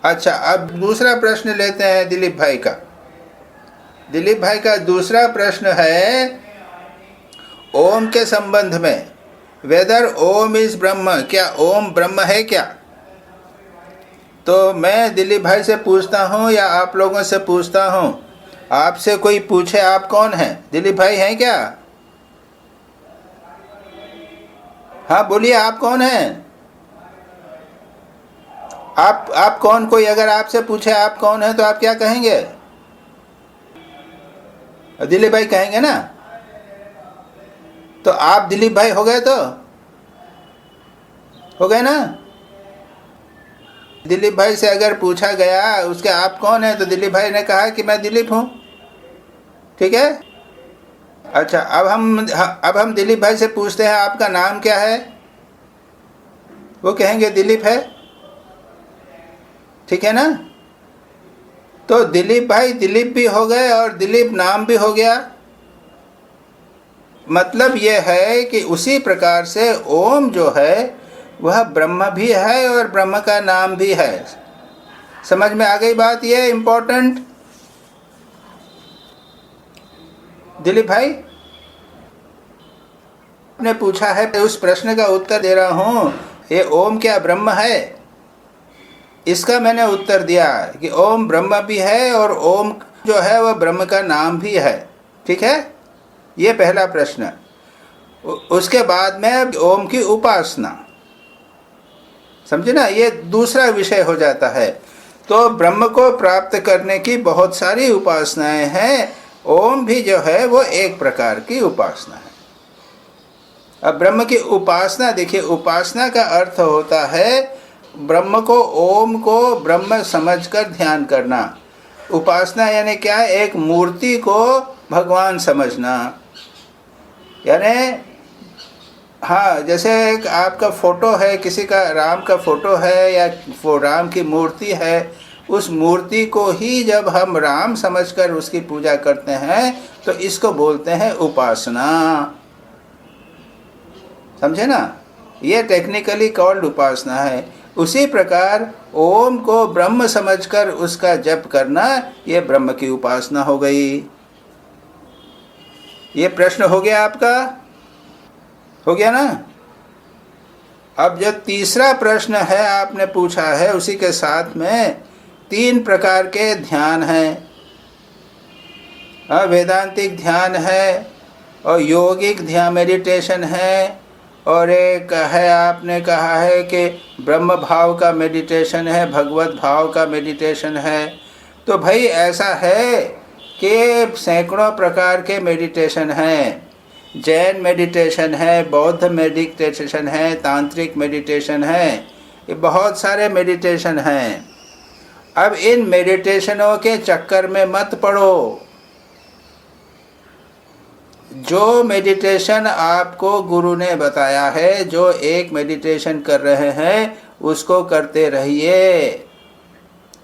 अच्छा, अब दूसरा प्रश्न लेते हैं दिलीप भाई का। दिलीप भाई का दूसरा प्रश्न है ओम के संबंध में, वेदर ओम इज ब्रह्म, क्या ओम ब्रह्म है क्या? तो मैं दिलीप भाई से पूछता हूँ या आप लोगों से पूछता हूँ, आपसे कोई पूछे आप कौन हैं? दिलीप भाई हैं क्या? हाँ बोलिए, आप कौन हैं? आप कौन? कोई अगर आपसे पूछे आप कौन है तो आप क्या कहेंगे? दिलीप भाई कहेंगे ना। तो आप दिलीप भाई हो गए, तो हो गए ना। दिलीप भाई से अगर पूछा गया उसके आप कौन है, तो दिलीप भाई ने कहा कि मैं दिलीप हूं। ठीक है। अच्छा, अब हम दिलीप भाई से पूछते हैं आपका नाम क्या है? वो कहेंगे दिलीप है। ठीक है ना। तो दिलीप भाई दिलीप भी हो गए और दिलीप नाम भी हो गया। मतलब यह है कि उसी प्रकार से ओम जो है वह ब्रह्म भी है और ब्रह्म का नाम भी है। समझ में आ गई बात? यह इंपॉर्टेंट। दिलीप भाई ने पूछा है, उस प्रश्न का उत्तर दे रहा हूं। ये ओम क्या ब्रह्म है? इसका मैंने उत्तर दिया कि ओम ब्रह्म भी है और ओम जो है वह ब्रह्म का नाम भी है। ठीक है, ये पहला प्रश्न। उसके बाद में ओम की उपासना, समझे ना, ये दूसरा विषय हो जाता है। तो ब्रह्म को प्राप्त करने की बहुत सारी उपासनाएं हैं, ओम भी जो है वो एक प्रकार की उपासना है। अब ब्रह्म की उपासना देखिए, उपासना का अर्थ होता है ब्रह्म को, ओम को ब्रह्म समझकर ध्यान करना। उपासना यानी क्या? एक मूर्ति को भगवान समझना। यानी हाँ, जैसे एक आपका फोटो है, किसी का राम का फोटो है या वो राम की मूर्ति है, उस मूर्ति को ही जब हम राम समझकर उसकी पूजा करते हैं तो इसको बोलते हैं उपासना। समझे ना, ये टेक्निकली कॉल्ड उपासना है। उसी प्रकार ओम को ब्रह्म समझकर उसका जप करना, ये ब्रह्म की उपासना हो गई। ये प्रश्न हो गया आपका? हो गया ना। अब जो तीसरा प्रश्न है आपने पूछा है, उसी के साथ में 3 प्रकार के ध्यान हैं। वेदांतिक ध्यान है और योगिक ध्यान मेडिटेशन है, और एक है आपने कहा है कि ब्रह्म भाव का मेडिटेशन है, भगवत भाव का मेडिटेशन है। तो भाई ऐसा है कि सैकड़ों प्रकार के मेडिटेशन हैं। जैन मेडिटेशन है, बौद्ध मेडिटेशन है, तांत्रिक मेडिटेशन है, ये बहुत सारे मेडिटेशन हैं। अब इन मेडिटेशनों के चक्कर में मत पड़ो। जो मेडिटेशन आपको गुरु ने बताया है, जो एक मेडिटेशन कर रहे हैं उसको करते रहिए।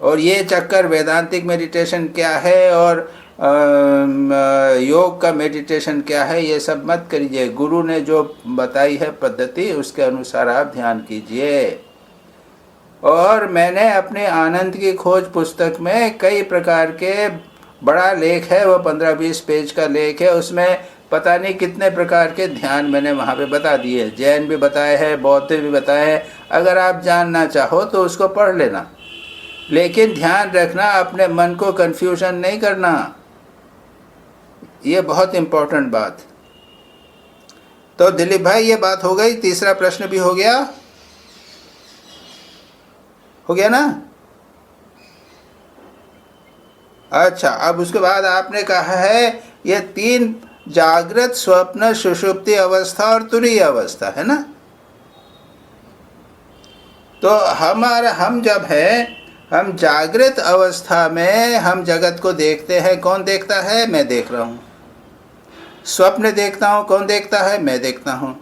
और ये चक्कर वेदांतिक मेडिटेशन क्या है और योग का मेडिटेशन क्या है, ये सब मत करिए। गुरु ने जो बताई है पद्धति, उसके अनुसार आप ध्यान कीजिए। और मैंने अपने आनंद की खोज पुस्तक में कई प्रकार के, बड़ा लेख है वो 15-20 पेज का लेख है, उसमें पता नहीं कितने प्रकार के ध्यान मैंने वहाँ पे बता दिए। जैन भी बताए हैं, बौद्ध भी बताए हैं। अगर आप जानना चाहो तो उसको पढ़ लेना, लेकिन ध्यान रखना अपने मन को कंफ्यूजन नहीं करना। ये बहुत इंपॉर्टेंट बात। तो दिलीप भाई ये बात हो गई, तीसरा प्रश्न भी हो गया। हो गया ना। अच्छा, अब उसके बाद आपने कहा है ये 3 जागृत, स्वप्न, सुषुप्ति अवस्था और तुरीय अवस्था है ना। तो हम जब है, हम जागृत अवस्था में हम जगत को देखते हैं। कौन देखता है? मैं देख रहा हूँ। स्वप्न देखता हूँ। कौन देखता है? मैं देखता हूँ।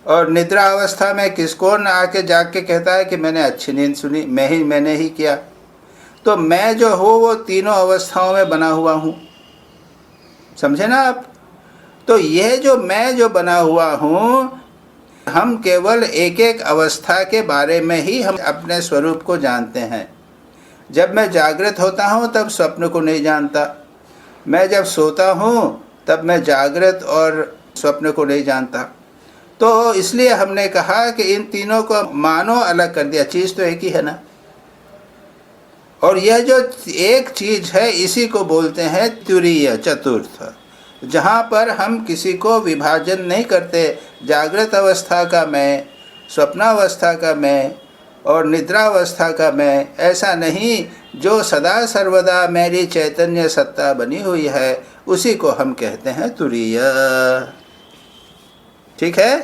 और निद्रा अवस्था में किसको न आके जाग के कहता है कि मैंने अच्छी नींद सुनी, मैंने ही किया। तो मैं जो हूँ वो तीनों अवस्थाओं में बना हुआ हूँ। समझे ना आप? तो यह जो मैं जो बना हुआ हूँ, हम केवल एक एक अवस्था के बारे में ही हम अपने स्वरूप को जानते हैं। जब मैं जागृत होता हूँ तब स्वप्न को नहीं जानता, मैं जब सोता हूँ तब मैं जागृत और स्वप्न को नहीं जानता। तो इसलिए हमने कहा कि इन तीनों को मानो अलग कर दिया, चीज़ तो एक ही है ना। और यह जो एक चीज़ है इसी को बोलते हैं तुरीय, चतुर्थ, जहाँ पर हम किसी को विभाजन नहीं करते, जागृत अवस्था का मैं, स्वप्नावस्था का मैं और निद्रावस्था का मैं, ऐसा नहीं। जो सदा सर्वदा मेरी चैतन्य सत्ता बनी हुई है उसी को हम कहते हैं तुरीय। ठीक है,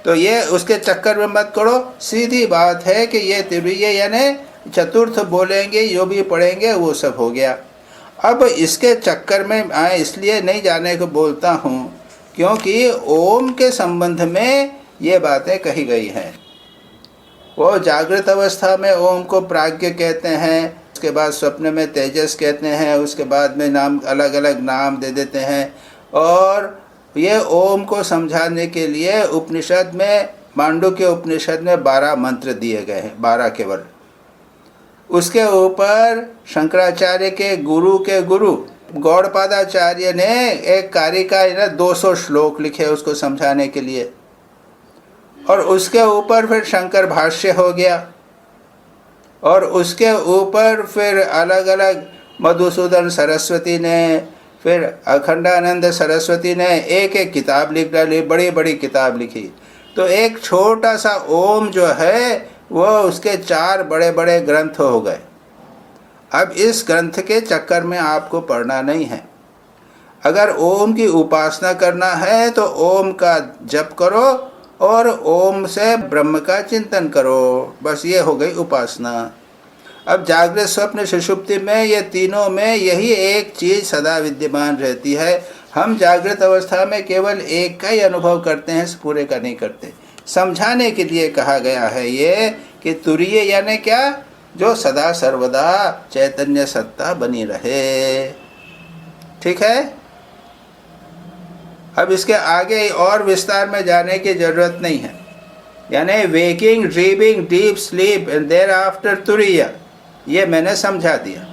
तो ये उसके चक्कर में मत करो, सीधी बात है कि ये तुरीय यानी चतुर्थ बोलेंगे, जो भी पढ़ेंगे वो सब हो गया। अब इसके चक्कर में मैं इसलिए नहीं जाने को बोलता हूँ क्योंकि ओम के संबंध में ये बातें कही गई हैं। वो जागृत अवस्था में ओम को प्राज्ञ कहते हैं, उसके बाद स्वप्न में तेजस कहते हैं, उसके बाद में नाम अलग अलग नाम दे देते हैं। और ये ओम को समझाने के लिए उपनिषद में, मांडुक्य उपनिषद में 12 मंत्र दिए गए हैं, 12 केवल। उसके ऊपर शंकराचार्य के गुरु गौड़पादाचार्य ने एक कारिका 200 श्लोक लिखे उसको समझाने के लिए। और उसके ऊपर फिर शंकर भाष्य हो गया, और उसके ऊपर फिर अलग अलग मधुसूदन सरस्वती ने, फिर अखंडानंद सरस्वती ने एक एक किताब लिख डाली, बड़ी बड़ी किताब लिखी। तो एक छोटा सा ओम जो है वो उसके 4 बड़े बड़े ग्रंथ हो गए। अब इस ग्रंथ के चक्कर में आपको पढ़ना नहीं है। अगर ओम की उपासना करना है तो ओम का जप करो और ओम से ब्रह्म का चिंतन करो, बस ये हो गई उपासना। अब जागृत स्वप्न सुषुप्ति में ये तीनों में यही एक चीज़ सदा विद्यमान रहती है। हम जागृत अवस्था में केवल एक का ही अनुभव करते हैं, पूरे का नहीं करते। समझाने के लिए कहा गया है ये कि तुरीय यानी क्या, जो सदा सर्वदा चैतन्य सत्ता बनी रहे। ठीक है, अब इसके आगे और विस्तार में जाने की जरूरत नहीं है। यानी waking, dreaming, deep sleep and thereafter turiya, ये मैंने समझा दिया।